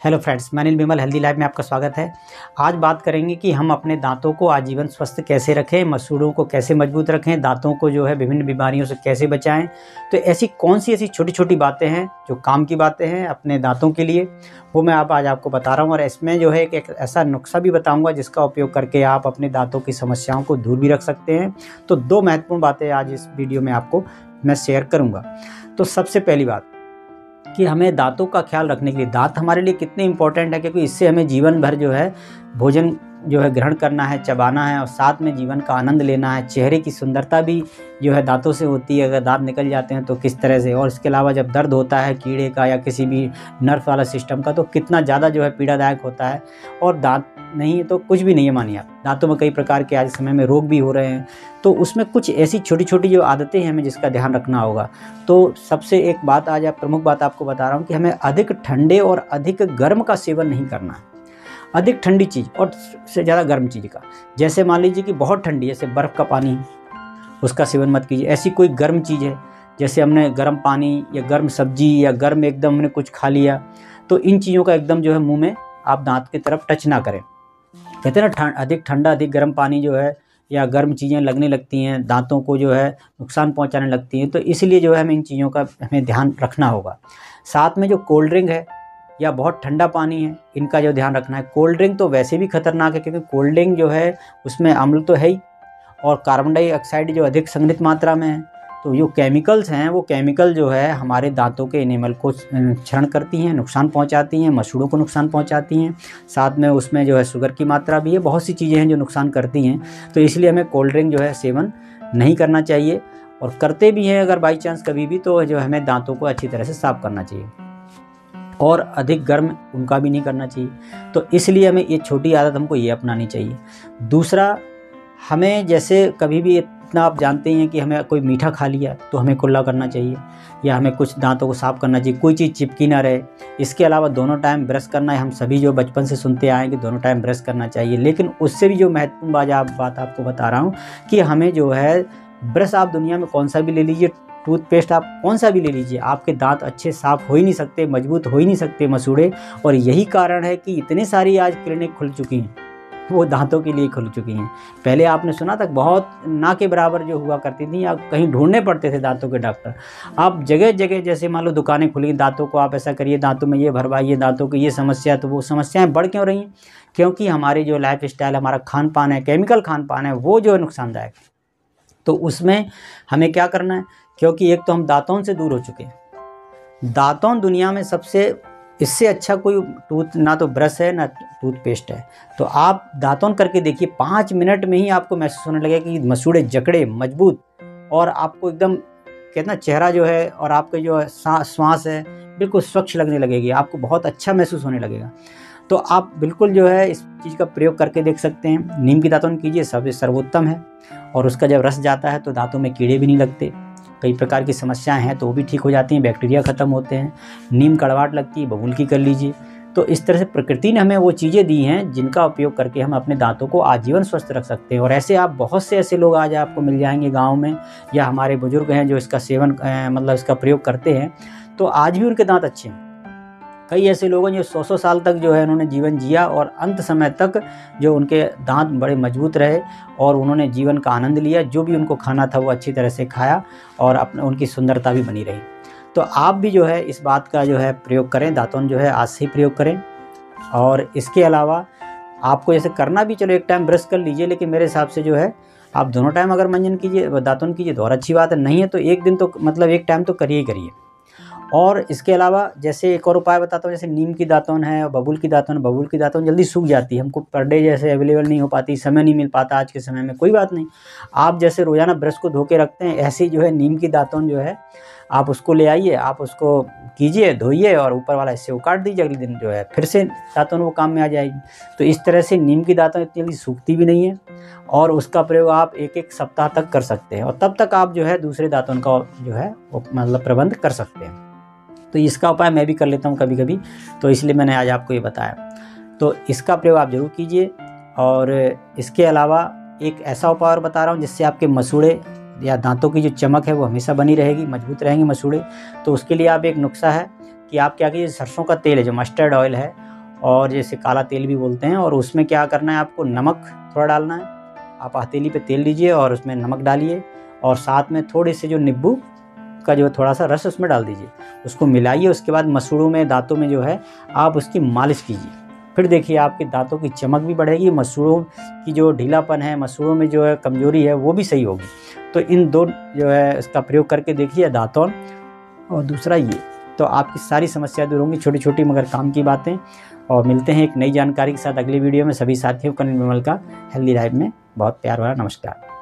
Hello friends, मैं अनिल विमल healthy life में आपका स्वागत है। आज बात करेंगे कि हम अपने दांतों को आजीवन स्वस्थ कैसे रखें, मसूड़ों को कैसे मजबूत रखें, दांतों को जो है विभिन्न बीमारियों से कैसे बचाएं। तो ऐसी कौन सी ऐसी छोटी छोटी बातें हैं जो काम की बातें हैं अपने दांतों के लिए, वो मैं आज आपको बता रहा हूँ। और इसमें जो है एक ऐसा नुस्खा भी बताऊँगा जिसका उपयोग करके आप अपने दाँतों की समस्याओं को दूर भी रख सकते हैं। तो 2 महत्वपूर्ण बातें आज इस वीडियो में आपको मैं शेयर करूँगा। तो सबसे पहली बात कि हमें दांतों का ख्याल रखने के लिए, दांत हमारे लिए कितने इंपॉर्टेंट है, क्योंकि इससे हमें जीवन भर जो है भोजन जो है ग्रहण करना है, चबाना है और साथ में जीवन का आनंद लेना है। चेहरे की सुंदरता भी जो है दांतों से होती है, अगर दांत निकल जाते हैं तो किस तरह से। और इसके अलावा जब दर्द होता है कीड़े का या किसी भी नर्व वाला सिस्टम का, तो कितना ज़्यादा जो है पीड़ादायक होता है। और दांत नहीं है तो कुछ भी नहीं है, मानिए आप। दांतों में कई प्रकार के आज समय में रोग भी हो रहे हैं, तो उसमें कुछ ऐसी छोटी छोटी जो आदतें हैं हमें जिसका ध्यान रखना होगा। तो सबसे एक बात आज प्रमुख बात आपको बता रहा हूँ कि हमें अधिक ठंडे और अधिक गर्म का सेवन नहीं करना है। अधिक ठंडी चीज़ और से ज़्यादा गर्म चीज़ का, जैसे मान लीजिए कि बहुत ठंडी, जैसे बर्फ़ का पानी है, उसका सेवन मत कीजिए। ऐसी कोई गर्म चीज़ है, जैसे हमने गर्म पानी या गर्म सब्जी या गर्म एकदम हमने कुछ खा लिया, तो इन चीज़ों का एकदम जो है मुंह में आप दांत की तरफ टच ना करें। कहते हैं ना, अधिक ठंडा अधिक गर्म पानी जो है या गर्म चीज़ें लगने लगती हैं, दांतों को जो है नुकसान पहुंचाने लगती हैं। तो इसलिए जो है हमें इन चीज़ों का हमें ध्यान रखना होगा। साथ में जो कोल्ड ड्रिंक है या बहुत ठंडा पानी है, इनका जो ध्यान रखना है। कोल्ड ड्रिंक तो वैसे भी खतरनाक है, क्योंकि कोल्ड ड्रिंक जो है उसमें अम्ल तो है ही, और कार्बन डाइऑक्साइड जो अधिक संघनित मात्रा में है। तो जो केमिकल्स हैं वो केमिकल जो है हमारे दांतों के एनिमल को क्षरण करती हैं, नुकसान पहुंचाती हैं, मसूड़ों को नुकसान पहुंचाती हैं। साथ में उसमें जो है शुगर की मात्रा भी है, बहुत सी चीज़ें हैं जो नुकसान करती हैं। तो इसलिए हमें कोल्ड ड्रिंक जो है सेवन नहीं करना चाहिए, और करते भी हैं अगर बाई चांस कभी भी, तो जो हमें दांतों को अच्छी तरह से साफ़ करना चाहिए। और अधिक गर्म उनका भी नहीं करना चाहिए। तो इसलिए हमें ये छोटी आदत हमको ये अपनानी चाहिए। दूसरा, हमें जैसे कभी भी इतना आप जानते हैं कि हमें कोई मीठा खा लिया तो हमें कुल्ला करना चाहिए, या हमें कुछ दांतों को साफ़ करना चाहिए, कोई चीज़ चिपकी ना रहे। इसके अलावा दोनों टाइम ब्रश करना है। हम सभी जो बचपन से सुनते आए हैं कि दोनों टाइम ब्रश करना चाहिए, लेकिन उससे भी जो महत्वपूर्ण बात आपको बता रहा हूँ कि हमें जो है ब्रश, आप दुनिया में कौन सा भी ले लीजिए, टूथपेस्ट आप कौन सा भी ले लीजिए, आपके दांत अच्छे साफ़ हो ही नहीं सकते, मजबूत हो ही नहीं सकते मसूड़े। और यही कारण है कि इतने सारी आज क्लिनिक खुल चुकी हैं, वो दांतों के लिए खुल चुकी हैं। पहले आपने सुना था बहुत ना के बराबर जो हुआ करती थी, या कहीं ढूंढने पड़ते थे दांतों के डॉक्टर। आप जगह जगह जैसे मान लो दुकानें खुली, दांतों को आप ऐसा करिए, दांतों में ये भरवाइए, दांतों की ये समस्या। तो वो समस्याएं बढ़ क्यों रही हैं? क्योंकि हमारी जो लाइफ स्टाइल, हमारा खान पान है, केमिकल खान पान है, वो जो है नुकसानदायक है। तो उसमें हमें क्या करना है, क्योंकि एक तो हम दांतों से दूर हो चुके हैं। दांतों दुनिया में सबसे, इससे अच्छा कोई ना तो ब्रश है ना टूथपेस्ट है। तो आप दांतों करके देखिए, 5 मिनट में ही आपको महसूस होने लगेगा कि मसूड़े जकड़े मजबूत, और आपको एकदम कितना चेहरा जो है और आपके जो श्वास है बिल्कुल स्वच्छ लगने लगेगी, आपको बहुत अच्छा महसूस होने लगेगा। तो आप बिल्कुल जो है इस चीज़ का प्रयोग करके देख सकते हैं। नीम की दातुन कीजिए, सबसे सर्वोत्तम है, और उसका जब रस जाता है तो दांतों में कीड़े भी नहीं लगते। कई प्रकार की समस्याएं हैं तो वो भी ठीक हो जाती हैं, बैक्टीरिया ख़त्म होते हैं। नीम कड़वाहट लगती है, बबूल की कर लीजिए। तो इस तरह से प्रकृति ने हमें वो चीज़ें दी हैं जिनका उपयोग करके हम अपने दांतों को आजीवन स्वस्थ रख सकते हैं। और ऐसे आप बहुत से ऐसे लोग आज आपको मिल जाएंगे गाँव में, या हमारे बुजुर्ग हैं जो इसका सेवन मतलब इसका प्रयोग करते हैं, तो आज भी उनके दांत अच्छे हैं। कई ऐसे लोग हैं जो 100-100 साल तक जो है उन्होंने जीवन जिया, और अंत समय तक जो उनके दांत बड़े मजबूत रहे, और उन्होंने जीवन का आनंद लिया। जो भी उनको खाना था वो अच्छी तरह से खाया, और अपने उनकी सुंदरता भी बनी रही। तो आप भी जो है इस बात का जो है प्रयोग करें, दातुन जो है आज से ही प्रयोग करें। और इसके अलावा आपको जैसे करना भी, चलो एक टाइम ब्रश कर लीजिए, लेकिन मेरे हिसाब से जो है आप दोनों टाइम अगर मंजन कीजिए, दातुन कीजिए तो और अच्छी बात है। नहीं है तो एक दिन तो मतलब एक टाइम तो करिए ही करिए। और इसके अलावा जैसे एक और उपाय बताता हूँ, जैसे नीम की दातुन है और बबूल की दातुन। बबूल की दातुन जल्दी सूख जाती है, हमको पर डे जैसे अवेलेबल नहीं हो पाती, समय नहीं मिल पाता आज के समय में, कोई बात नहीं। आप जैसे रोज़ाना ब्रश को धो के रखते हैं, ऐसे ही जो है नीम की दातुन जो है आप उसको ले आइए, आप उसको कीजिए, धोइए, और ऊपर वाला हिस्से को काट दीजिए। अगले दिन जो है फिर से दातुन वो काम में आ जाएगी। तो इस तरह से नीम की दातुन इतनी जल्दी सूखती भी नहीं है, और उसका प्रयोग आप 1-1 सप्ताह तक कर सकते हैं, और तब तक आप जो है दूसरे दातुन का जो है वो मतलब प्रबंध कर सकते हैं। तो इसका उपाय मैं भी कर लेता हूँ कभी कभी, तो इसलिए मैंने आज आपको ये बताया। तो इसका प्रयोग आप ज़रूर कीजिए। और इसके अलावा एक ऐसा उपाय और बता रहा हूँ जिससे आपके मसूड़े या दांतों की जो चमक है वो हमेशा बनी रहेगी, मजबूत रहेंगे मसूड़े। तो उसके लिए आप, एक नुस्खा है कि आप क्या कीजिए, सरसों का तेल है जो मस्टर्ड ऑयल है, और जैसे काला तेल भी बोलते हैं। और उसमें क्या करना है, आपको नमक थोड़ा डालना है। आप हथेली पे तेल लीजिए और उसमें नमक डालिए और साथ में थोड़े से जो नींबू का जो थोड़ा सा रस उसमें डाल दीजिए, उसको मिलाइए। उसके बाद मसूड़ों में, दांतों में जो है आप उसकी मालिश कीजिए। फिर देखिए आपके दांतों की चमक भी बढ़ेगी, मसूड़ों की जो ढीलापन है, मसूड़ों में जो है कमजोरी है, वो भी सही होगी। तो इन दो जो है इसका प्रयोग करके देखिए, दातौन और दूसरा ये, तो आपकी सारी समस्या दूर होंगी। छोटी छोटी मगर काम की बातें। और मिलते हैं एक नई जानकारी के साथ अगली वीडियो में। सभी साथियों का निर्मल का हेल्दी लाइफ में बहुत प्यार भरा नमस्कार।